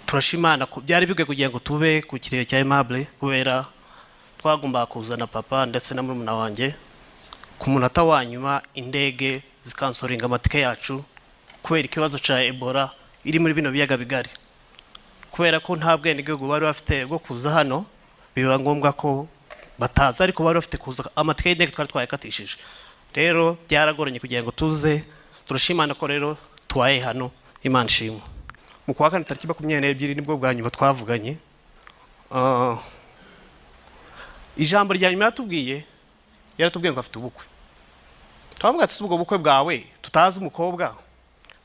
turashimana byari bigwe kugira ngo tube ku kirere cya Aimable kubera twagomba kuzana papa ndetse na murumuna wanjye ku munota wa nyuma indege zikansoringa amatike yacu kubera ikibazo cya Ebola iri muri bino biyaga bigari, kubera ko nta bwenegihugu bari bafite bwo kuza hano, biba ngombwa ko bataza, ariko bari bafite kuza amatike y'indege twari twayakatishije. Rero byaragoranye kugira ngo tuze. Turashimana ko rero twaye hano, Imana ishimwe. Mu kwa kane tariki 22 nibwo bwa nyuma twavuganye. Ijambo rya nyuma yaratubwiye ngo afite ubukwe. Twavuga ati ubwo bukwe bwawe tutazi umukobwa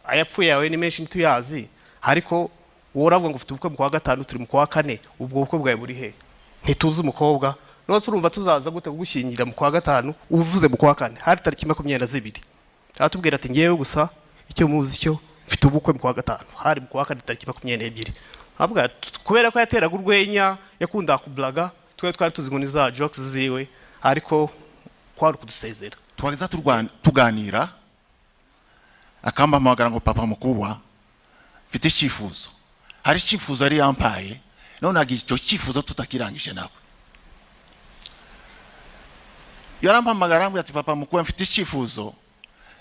ayapfuye yawe ni menshi ntituyazi, ariko woravuga ngo ufite ubukwe mu kwa gatanu turi mu kwa kane, ubwo bukwe bwawe buri he? Ntituzi umukobwa. Nose urumva tuzaza gute kugushyingira mu kwa gatanu uvuze mu kwa kane? Hari tariki 22. Aratubwira ati ngiyewe gusa icyo muzi cyo mfite ubukwe mu kwa gatanu. Hari mu kwa kane tariki 22. Avuga kubera ko yateraga urwenya, yakunda kublaga, twari tuzi ngo ni za jokes ziwe, ariko kwari kudusezera. Twageza tuganira akamba amagara ngo papa mukubwa mfite icyifuzo. Hari icyifuzo ari yampaye, none icyo cyifuzo tutakirangije nawe. Yarampamagara ngo ati papa mukubwa mfite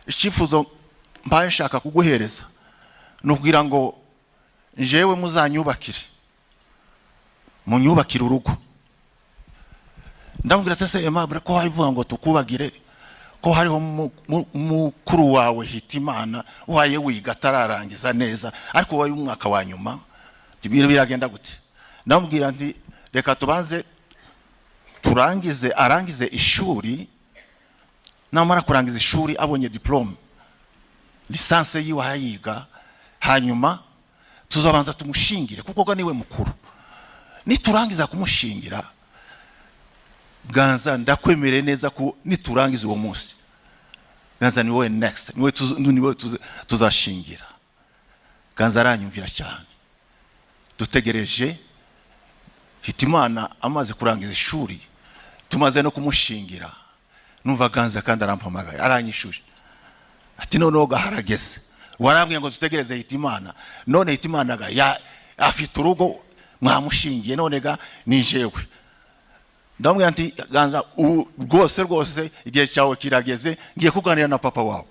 icyifuzo mbaye nshaka kuguhereza, nukugira ngo njewe muzanyubakire, munyubakire urugo. Ndamubwira ati se Aimable ko hayivuga ngo tukubagire, ko hariho mukuru wawe Hitimana waye wiga tararangiza neza, ariko waye umwaka wa nyuma biragenda gute? Ndamubwira nti reka tubanze arangize ishuri, namara kurangiza ishuri abonye diplome lisanse yiwe hayiga, hanyuma tuzabanza tumushingire kuko niwe mukuru. Niturangiza kumushingira Ganza ndakwemere neza ko niturangiza uwo munsi Ganza ni wowe next, niwe tuzashingira. Ganza aranyumvira cyane. Dutegereje Hitimana amaze kurangiza ishuri, tumaze no kumushingira. Numva Ganza kandi arampamagaye aranyishuje ati noneho gaharageze, warambwiye ngo dutegereze Hitimana, none Hitimana afite urugo mwamushingiye, none ga ni jewe. Ndamubwira nti Ganza rwose igihe cyawe kirageze, ngiye kuganira na papa wawe,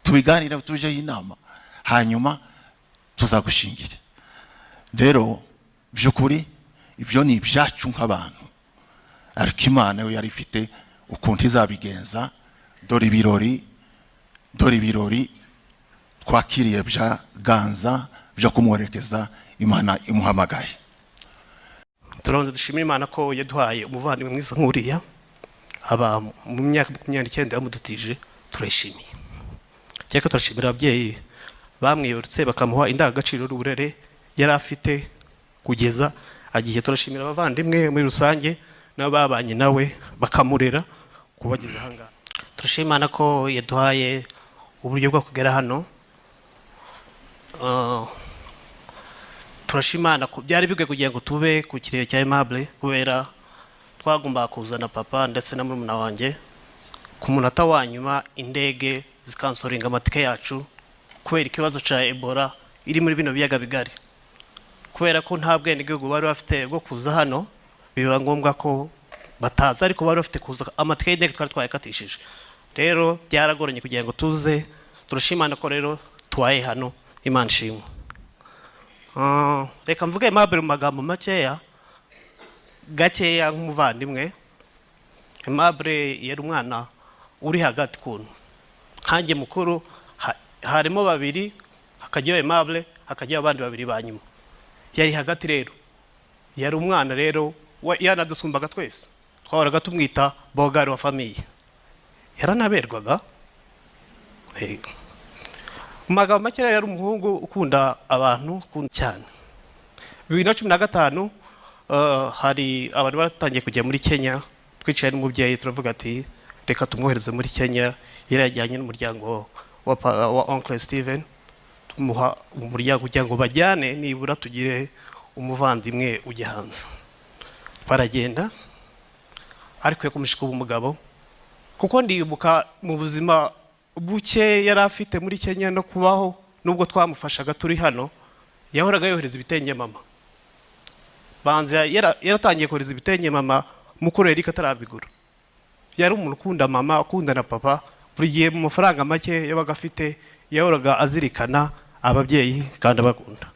tubiganira tuje inama, hanyuma tuzagushingire. Rero byukuri ibyo ni ibyacu nk'abantu, ariko Imana yo yari ifite ukuntu izabigenza. Dore ibirori twakiriye bya Ganza byo kumwerekeza, Imana imuhamagaye. Turonze dushimira Imana ko yaduhaye umuvandimwe mwiza nk'uriya, aba mu myaka 29 yamudutije. Turashimiye cyeka, turashimira ababyeyi bamwiyorutse bakamuha indangagaciro n'uburere yari afite kugeza agiye. Turashimira abavandimwe muri rusange n'ababanye nawe bakamurera kubageza hanga. Turashimana ko yaduhaye uburyo bwo kugera hano. Turashimana ko byari bigwe kugira ngo tube ku kirere cya Aimable kubera twagomba kuzana papa ndetse na murumuna wanjye ku munota wa nyuma indege zikansoringa amatike yacu kubera ikibazo cya Ebola iri muri bino biyaga bigari, kubera ko nta bwenegihugu bari bafite bwo kuza hano, biba ngombwa ko bataza, ariko bari bafite kuza amatike y'indege twari twayakatishije. Rero byaragoranye kugira ngo tuze. Turashimana ko rero twaye hano, Imana ishimwe. Reka mvuge Aimable mu magambo gakeya nk'umuvandimwe. Aimable yari umwana uri hagati kuntu, nkanjye mukuru harimo babiri, hakajyaho Aimable, hakajyaho abandi babiri banyuma. Yari hagati rero, yari umwana rero yanadusumbaga twese, twahoraga tumwita bogari wa famiye. Yaranaberwaga. Mu magambo make yari umuhungu ukunda abantu cyane. 2015 hari abantu batangiye kujya muri Kenya, twicaye n'umubyeyi turavuga ati reka tumwohereze muri Kenya. Yarajyanye n'umuryango wa Uncle Steven, tumuha umuryango kugira ngo bajyane nibura tugire umuvandimwe ujya hanze. Baragenda, ariko yakomeje kuba umugabo kuko ndibuka mu buzima buke yari afite muri Kenya no kubaho nubwo twamufashaga turi hano yahoraga yohereza ibitenge mama. Banza yaratangiye kohereza ibitenge mama mukuru Eric atarabigura. Yari umuntu ukunda mama, ukunda na papa, buri gihe mu mafaranga make yabaga afite yahoraga azirikana ababyeyi kandi abakunda.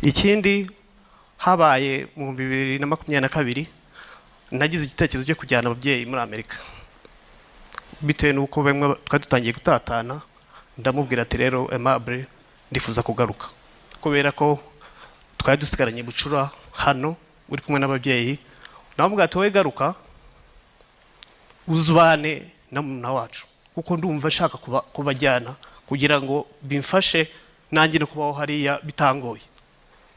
Ikindi habaye mu 2022 nagize igitekerezo cyo kujyana ababyeyi muri Amerika. Bitewe nuko bamwe twari dutangiye gutatana, ndamubwira ati rero Aimable ndifuza kugaruka. Kubera ko twari dusigaranye bucura hano uri kumwe n'ababyeyi, namubwira ati wowe garuka uzubane na muna wacu kuko ndumva nshaka kubajyana kugira ngo bimfashe nanjye no kubaho hariya bitangoye.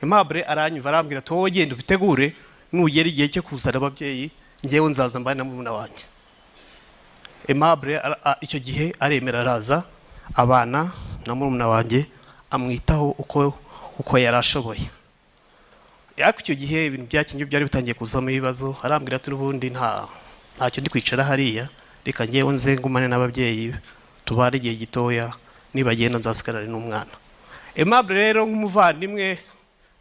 Aimable aranyumva arambwira ati wowe genda ubitegure nugera igihe cyo kuzana ababyeyi ngewe nzaza mbane na muna wanjye. Aimable icyo gihe aremera araza abana na muna wanjye amwitaho uko yarashoboye. Yako icyo gihe ibintu byakinye byari bitangiye kuzamo ibibazo, arambwira ati n'ubundi ntacyo ndi kwicara hariya, reka ngewe nze ngumane n'ababyeyi tubare igihe gitoya, nibagenda nzasigarane n'umwana. Aimable rero nk'umuvandimwe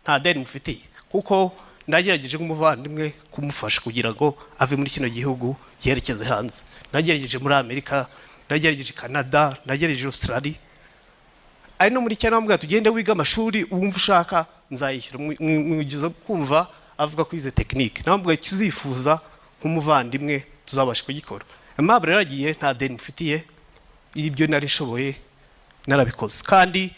nta deni mufitiye kuko ndagerageje nk'umuvandimwe kumufasha kugira ngo ave muri kino gihugu yerekeze hanze. Nagerageje muri Amerika, nagerageje Canada, nagerageje Australia. Ari no muri cyane bamubwira tugende wiga amashuri wumva ushaka nzayishyura. Mwigize kumva avuga ko ize technique. Namubwira icyo uzifuza nk'umuvandimwe tuzabasha kugikora. Aimable yaragiye nta deni mfitiye, ibyo nari nshoboye narabikoze kandi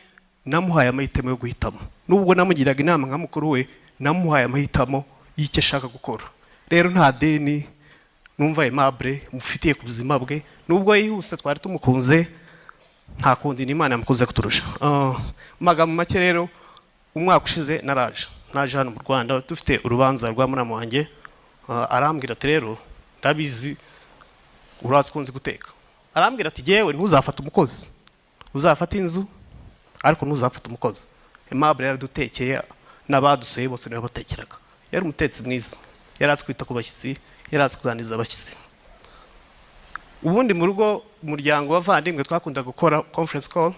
namuhaye amahitamo yo guhitamo. Nubwo namugiraga inama nka mukuru we, namuhaye amahitamo y'icyo ashaka gukora. Rero nta deni numva Aimable mufitiye ku buzima bwe, nubwo yihuse twari tumukunze nta kundi n'Imana yamukunze kuturusha. Magambo make rero umwaka ushize naje hano mu Rwanda dufite urubanza rwa muramu wanjye. Arambwira ati rero ndabizi urazi kunzi guteka. Arambwira ati jewe ntuzafata umukozi, uzafata inzu ariko ntuzafata umukozi. Aimable yaradutekeye n'abadusoye bose niwe batekeraga. Yari umutetsi mwiza, yarazi kwita ku bashyitsi, yarazi kuganiriza abashyitsi. Ubundi mu rugo umuryango w'abavandimwe twakunda gukora conference call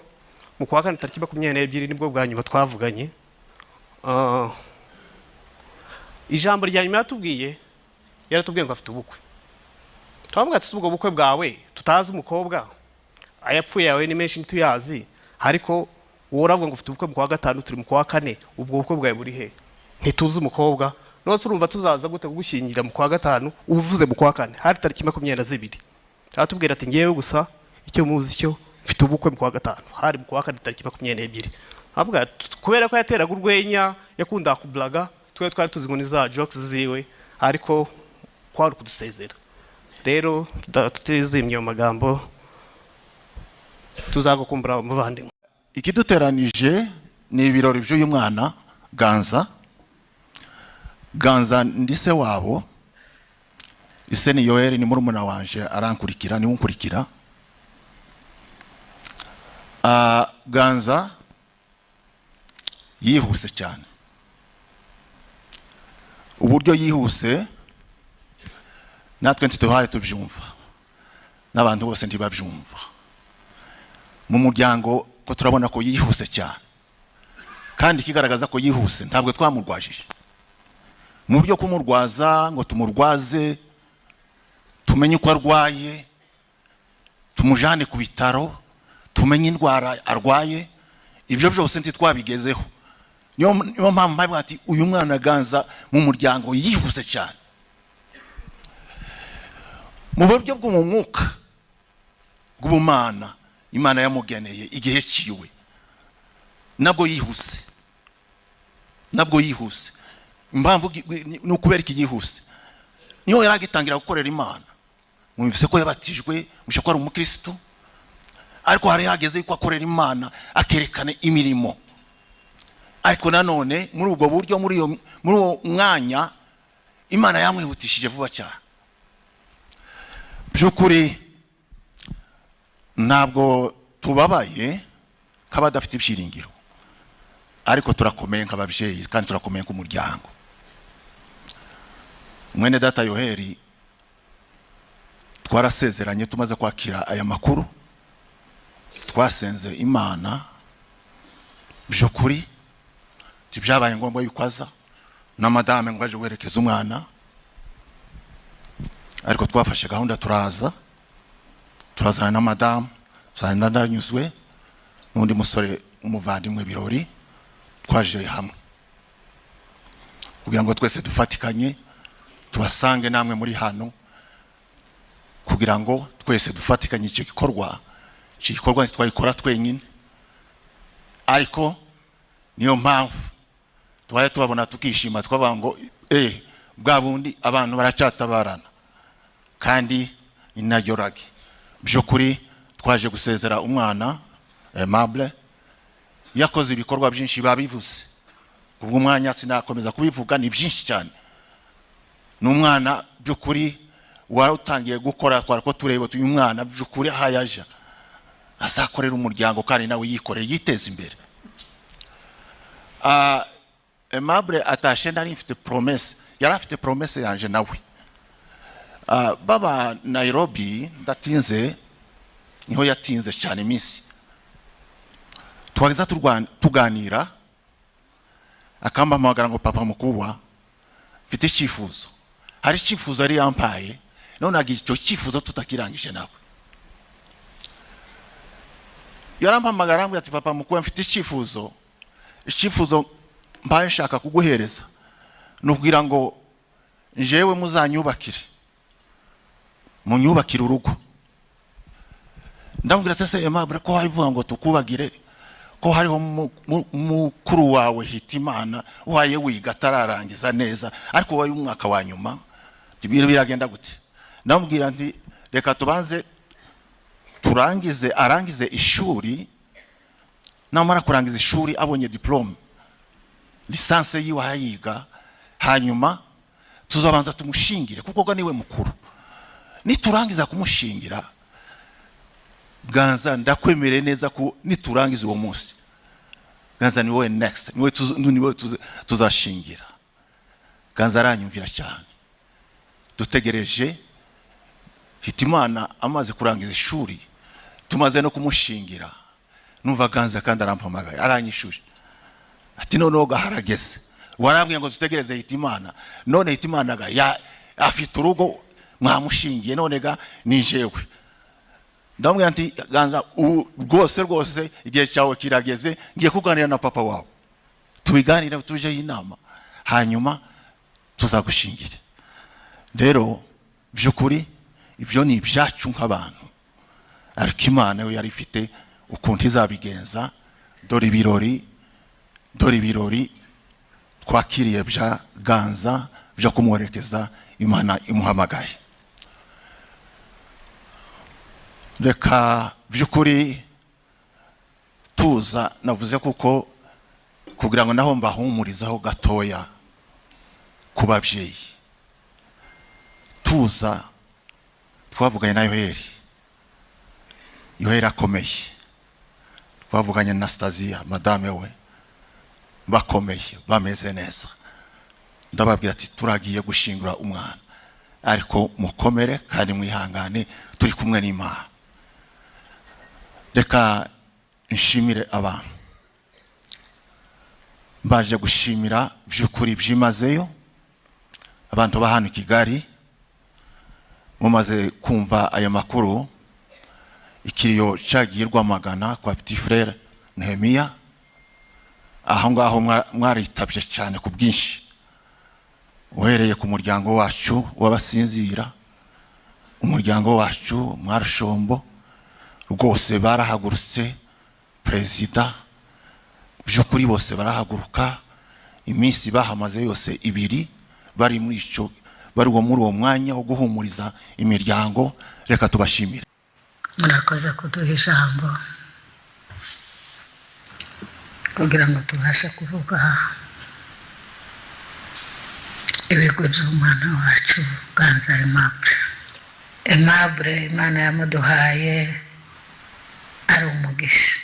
mu kwa kane tariki 22 nibwo bwa nyuma twavuganye. Ijambo rya nyuma yaratubwiye ngo afite ubukwe. Twamubwira ati ubwo bukwe bwawe tutazi umukobwa ayapfuye yawe ni menshi ntituyazi, ariko wowe uravuga ngo ufite ubukwe mu kwa gatanu turi mu kwa kane, ubwo bukwe bwawe buri he? Ntituzi umukobwa, nose urumva tuzaza gute kugushyingira mu kwa gatanu uvuze mu kwa kane? Hari tariki 22. Aratubwira ati ngewe gusa icyo muzi cyo mfite ubukwe mu kwa gatanu, hari mu kwa kane tariki 22. Avuga kubera ko yateraga urwenya yakunda kublaga, twari tuzi ngo ni za jokes ziwe, ariko kwari kudusezera. Rero tutizimye mu magambo tuzagukumbura umuvandimwe. Ikiduteranije ni ibirori by'uyu mwana Ganza ndi se wabo. Ise ni Yoeli ni murumuna wanje arankurikira ni unkurikira. Ganza yihuse cyane. Uburyo yihuse natwe ntituhaye tubyumva, n'abantu bose ntibabyumva. Mu muryango ko turabona ko yihuse cyane, kandi kigaragaza ko yihuse ntabwo twamurwajije. Mu buryo kumurwaza ngo tumurwaze tumenye uko arwaye, tumujane ku bitaro, tumenye indwara arwaye, ibyo byose ntitwabigezeho. Niyo mpamvu mpamvu ati uyu mwana Ganza mu muryango yihuse cyane. Mu buryo bw'umwuka bw'ubumana Imana yamugeneye igihe ciwe nabwo yihuse. Impamvu n'ukubera iki yihuse, niyo yaragitangira gukorera Imana. Mwumvise ko yabatijwe, mushaka ari umukristo, ariko hari hageze ko akorera Imana akerekana imirimo. Ariko nanone muri ubwo buryo muri uwo mwanya Imana yamwihutishije vuba cyane. Byukuri ntabwo tubabaye nk'abadafite ibyiringiro, ariko turakomeye nk'ababyeyi kandi turakomeye nk'umuryango. Mwene data Yoheli twarasezeranye tumaze kwakira aya makuru, twasenze Imana by'ukuri byabaye ngombwa yuko aza na madame ngo aje werekeza umwana, ariko twafashe gahunda turazana na madame, tuzana ndanyuzwe n'undi musore umuvandimwe Birori, twaje hamwe kugira ngo twese dufatikanye tubasange namwe muri hano, kugira ngo twese dufatikanye icyo gikorwa ntitwayikora twenyine, ariko niyo mpamvu twaye tubabona tukishima twavuga ngo bwa bundi abantu baracatabarana kandi inaryorage. By'ukuri twaje gusezera umwana Aimable, yakoze ibikorwa byinshi babivuze, kubwo umwanya sinakomeza kubivuga, ni byinshi cyane. N'umwana by'ukuri warutangiye gukora, twarako tureba uyu mwana by'ukuri hayaja azakorera umuryango kandi nawe yikoreye yiteza imbere. Aimable atashe nari mfite promesse, yari afite promesse yanje nawe. Baba Nairobi ndatinze, niho yatinze cyane iminsi, twageza tuganira akampamagara ngo papa mukubwa mfite icyifuzo, hari icyifuzo ari yampaye none agiye icyo cyifuzo tutakirangije nawe. Yarampamagara ngo ati papa mukubwa mfite icyifuzo mbaye nshaka kuguhereza, nubwira ngo njewe muzanyubakire, munyubakire urugo. Ndamubwira ati se Aimable ko hayivuga ngo tukubagire, ko hariho mukuru wawe Hitimana waye wiga tararangiza neza, ariko waye umwaka wa nyuma, tibiro biragenda gute? Ndamubwira nti reka tubanze arangize ishuri, namara kurangiza ishuri abonye diplome lisanse yiwe hayiga, hanyuma tuzabanza tumushingire kuko niwe mukuru. Niturangiza kumushingira Ganza ndakwemere neza ko niturangiza uwo munsi Ganza ni wowe next, niwe tuzashingira. Ganza aranyumvira cyane, dutegereje Hitimana amaze kurangiza ishuri, tumaze no kumushingira. Numva Ganza kandi arampamagaye aranyishuri ati noneho gaharageze, warambwiye ngo dutegereze Hitimana, none Hitimana afite urugo mwamushingiye, none ga nijewe. Ndamubwira nti Ganza rwose igihe cyawe kirageze, ngiye kuganira na papa wawe, tubiganira tuje inama, hanyuma tuzagushingire. Rero by'ukuri ibyo ni ibyacu nk'abantu, ariko Imana yo yari ifite ukuntu izabigenza. Dore ibirori twakiriye bya Ganza byo kumwerekeza Imana imuhamagaye. Reka by'ukuri tuza navuze kuko kugira ngo naho mbahumurizaho gatoya ku babyeyi. Tuza twavuganye na Yoheri akomeye, twavuganye na Anastasia madame we, bakomeye bameze neza. Ndababwira ati turagiye gushingura umwana, ariko mukomere kandi mwihangane, turi kumwe n'Imana. Reka nshimire abantu, mbaje gushimira by'ukuri byimazeyo abantu ba hano Kigali, mumaze kumva aya makuru. Ikiriyo cyagiye Rwamagana kwa Petit Frere Nehemiya, aho ngaho mwaritabye cyane ku bwinshi, uhereye ku muryango wacu w'abasinzira, umuryango wacu Mwarushombo, rwose barahagurutse, perezida by'ukuri bose barahaguruka, iminsi bahamaze yose ibiri bari muri uwo mwanya wo guhumuriza imiryango. Reka tubashimire. Murakoze kuduha ijambo kugira ngo tubashe kuvuga ibigwi by'umwana wacu Ganza Aimable. Imana yamuduhaye ari umugisha,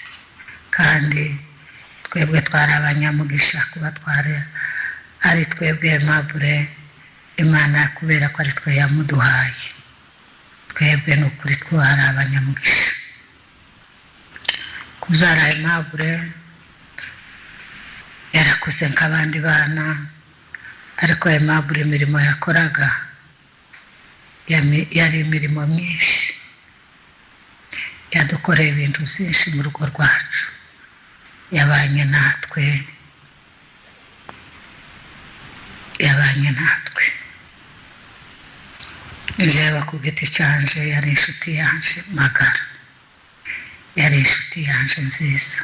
kandi twebwe twari abanyamugisha kuba ari twebwe Aimable. Imana kubera ko ari twe yamuduhaye, twebwe n'ukuri twari abanyamugisha. kubyara Aimable yarakuze nk'abandi bana, ariko Aimable imirimo yakoraga yari imirimo myinshi, yadukoreye ibintu byinshi mu rugo rwacu, yabanye natwe, njyewe ku giti cyanje yari inshuti yanje magara, yari inshuti yanje nziza,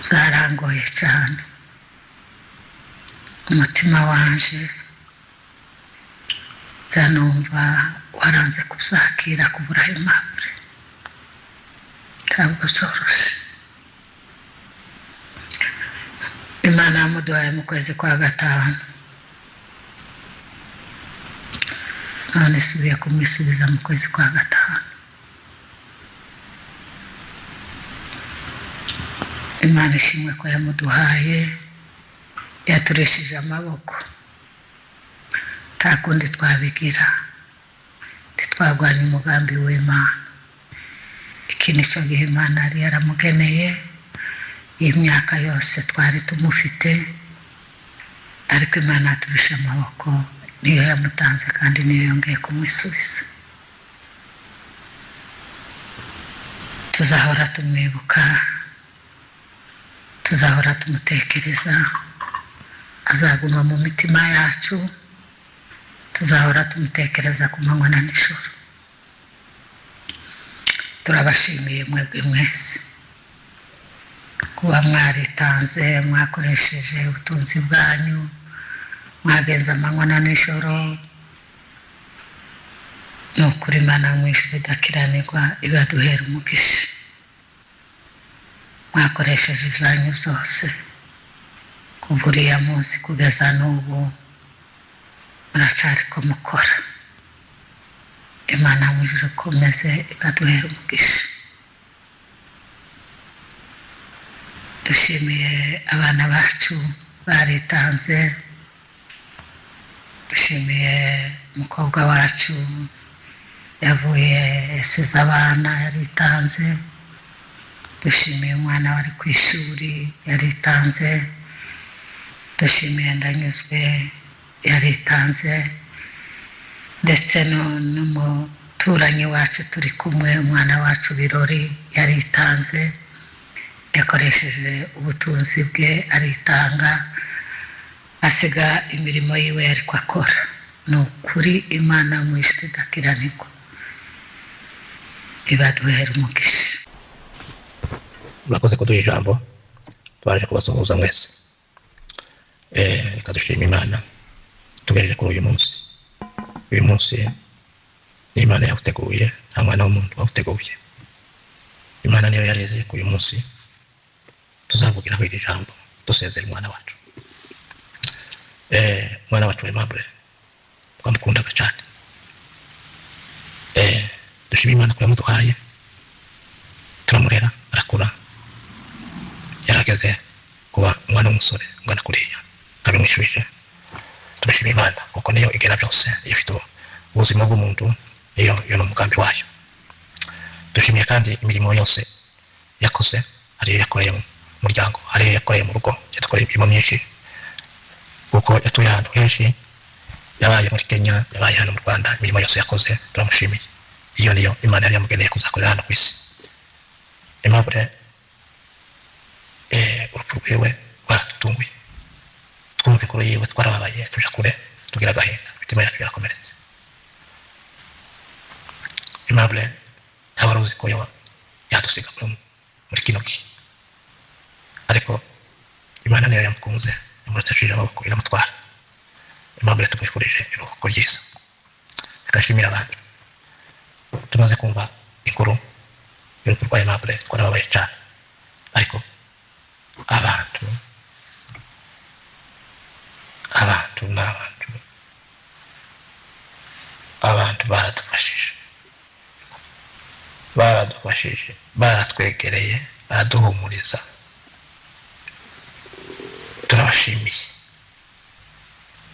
zarangoye cyane, umutima wanje zanumva waranze kuzakira kubura Aimable, ntabwo zoroshe. Imana yamuduhaye mu kwezi kwa gatanu, none isubiye kumwisubiza mu kwezi kwa gatanu. Imana ishimwe ko yamuduhaye, yaturishije amaboko, nta kundi twabigira, ntitwagwanya umugambi w'Imana. Iki nicyo gihe Imana yari yaramugeneye, iyi myaka yose twari tumufite, ariko Imana yaturisha amaboko, niyo yamutanze kandi niyo yongeye kumwisubiza. Tuzahora tumwibuka, tuzahora tumutekereza, azaguma mu mitima yacu, tuzahora tumutekereza ku manywa na nijoro. Turabashimiye mwebwe mwese kuba mwaritanze, mwakoresheje ubutunzi bwanyu, mwagenza amanywa na nijoro. Ni ukuri Imana mu ijuru idakiranirwa ibaduhera umugisha. Mwakoresheje ibyanyu byose kuva uriya munsi kugeza n'ubu, muracyariko mukora. Imana mu ijuru ikomeze ibaduhera umugisha. Dushimiye abana bacu baritanze, dushimiye umukobwa wacu yavuye yasize abana yaritanze, dushimiye umwana wari ku ishuri yaritanze, dushimiye Ndanyuzwe yaritanze, ndetse n'umuturanyi wacu turi kumwe, umwana wacu Birori yaritanze, yakoresheje ubutunzi bwe aritanga, asiga imirimo yiwe ariko akora. Ni ukuri Imana mu ijuru idakiranirwa ibaduhera umugisha. Murakoze kuduha ijambo, twaje kubasuhuza mwese. Reka dushime Imana tugejeje kuri uyu munsi. Uyu munsi ni Imana yawuteguye, nta mwana w'umuntu wawuteguye. Imana niyo yareze ku uyu munsi tuzavugiraho iri jambo dusezera umwana wacu. Umwana wacu Aimable twamukundaga cyane. Dushime Imana ko yamuduhaye, turamurera arakura, yarageze kuba umwana w'umusore ungana kuriya, kabimwishurije. Turashima Imana kuko niyo igera byose, iyo ifite ubuzima bw'umuntu, iyo ni umugambi wayo. Dushimiye kandi imirimo yose yakoze, hariyo yakoreye mu muryango, hariyo yakoreye mu rugo, yadukoreye imirimo myinshi kuko yatuye ahantu henshi, yabaye muri Kenya, yabaye hano mu Rwanda. Imirimo yose yakoze turamushimiye. Iyo niyo Imana yari yamugeneye kuzakorera hano ku isi. Aimable urupfu rwiwe rwaradutunguye, twumva inkuru yiwe twarababaye, tuja kure, tugira agahinda, imitima yacu yarakomeretse. Aimable ntawari uzi ko yadusiga muri kino gihe, ariko Imana niyo yamukunze, yamurutashije amaboko iramutwara. Aimable tumwifurije iruhuko ryiza. Agashimira abantu. Tumaze kumva inkuru y'urupfu rwa Aimable twarababaye cyane, ariko abantu baradufashije, baratwegereye, baraduhumuriza. Turabashimiye.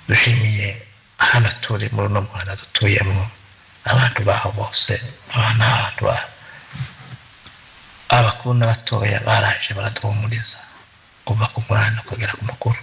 Dushimiye hano turi muri uno muhanda dutuyemo, abantu baho bose, abantu abakuru n'abatoya baraje baraduhumuriza kuva ku mwana kugera ku mukuru